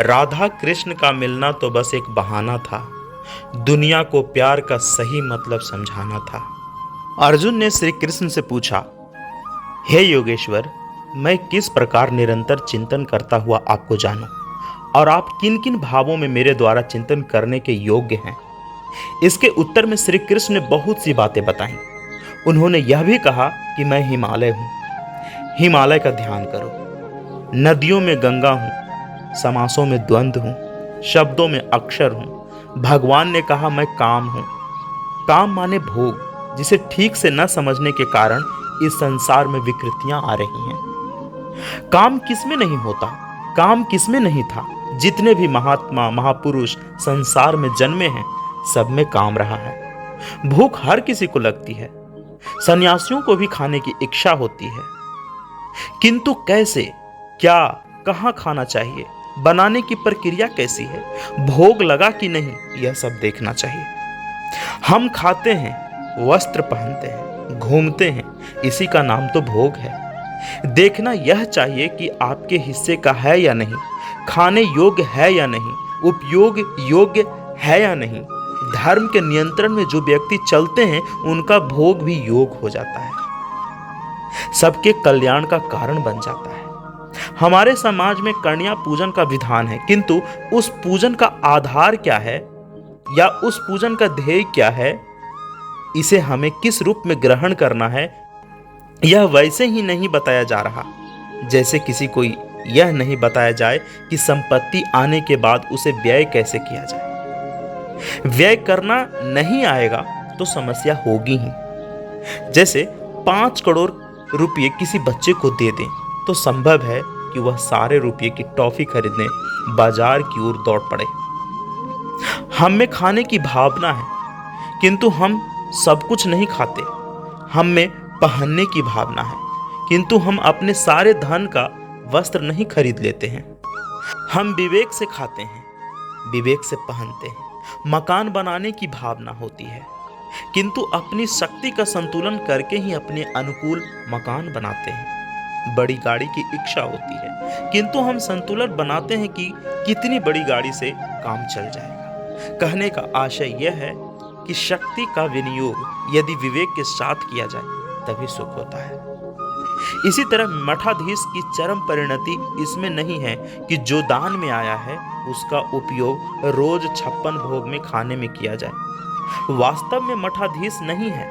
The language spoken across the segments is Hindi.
राधा कृष्ण का मिलना तो बस एक बहाना था, दुनिया को प्यार का सही मतलब समझाना था। अर्जुन ने श्री कृष्ण से पूछा, हे योगेश्वर, मैं किस प्रकार निरंतर चिंतन करता हुआ आपको जानूं और आप किन किन भावों में मेरे द्वारा चिंतन करने के योग्य हैं। इसके उत्तर में श्री कृष्ण ने बहुत सी बातें बताई। उन्होंने यह भी कहा कि मैं हिमालय हूं, हिमालय का ध्यान करो। नदियों में गंगा हूं, समासों में द्वंद्व हूं, शब्दों में अक्षर हूं। भगवान ने कहा मैं काम हूं। काम माने भोग, जिसे ठीक से न समझने के कारण इस संसार में विकृतियां आ रही हैं। काम किसमें नहीं होता, काम किसमें नहीं था। जितने भी महात्मा महापुरुष संसार में जन्मे हैं, सब में काम रहा है। भूख हर किसी को लगती है, सन्यासियों को भी खाने की इच्छा होती है, किंतु कैसे, क्या, कहां खाना चाहिए, बनाने की प्रक्रिया कैसी है, भोग लगा कि नहीं, यह सब देखना चाहिए। हम खाते हैं, वस्त्र पहनते हैं, घूमते हैं, इसी का नाम तो भोग है। देखना यह चाहिए कि आपके हिस्से का है या नहीं, खाने योग्य है या नहीं, उपयोग योग्य है या नहीं। धर्म के नियंत्रण में जो व्यक्ति चलते हैं, उनका भोग भी योग हो जाता है, सबके कल्याण का कारण बन जाता है। हमारे समाज में कन्या पूजन का विधान है, किंतु उस पूजन का आधार क्या है या उस पूजन का ध्येय क्या है, इसे हमें किस रूप में ग्रहण करना है, यह वैसे ही नहीं बताया जा रहा जैसे किसी को यह नहीं बताया जाए कि संपत्ति आने के बाद उसे व्यय कैसे किया जाए। व्यय करना नहीं आएगा तो समस्या होगी ही। जैसे 5 करोड़ रुपये किसी बच्चे को दे दें तो संभव है कि वह सारे रुपये की टॉफी खरीदने बाजार की ओर दौड़ पड़े। हम में खाने की भावना है, किंतु हम सब कुछ नहीं खाते। हम में पहनने की भावना है, किंतु हम अपने सारे धन का वस्त्र नहीं खरीद लेते हैं। हम विवेक से खाते हैं, विवेक से पहनते हैं। मकान बनाने की भावना होती है, किंतु अपनी शक्ति का संतुलन करके ही अपने अनुकूल मकान बनाते हैं। बड़ी गाड़ी की इच्छा होती है, किंतु हम संतुलन बनाते हैं कि कितनी बड़ी गाड़ी से काम चल जाएगा। कहने का आशय यह है कि शक्ति का विनियोग यदि विवेक के साथ किया जाए तभी सुख होता है। इसी तरह मठाधीश की चरम परिणति इसमें नहीं है कि जो दान में आया है उसका उपयोग रोज 56 भोग में खाने में किया जाए। वास्तव में मठाधीश नहीं है,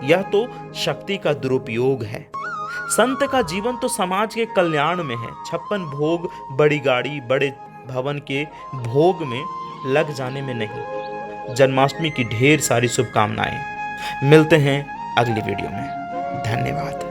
यह तो शक्ति का दुरुपयोग है। संत का जीवन तो समाज के कल्याण में है, 56 भोग बड़ी गाड़ी बड़े भवन के भोग में लग जाने में नहीं। जन्माष्टमी की ढेर सारी शुभकामनाएं। मिलते हैं अगली वीडियो में। धन्यवाद।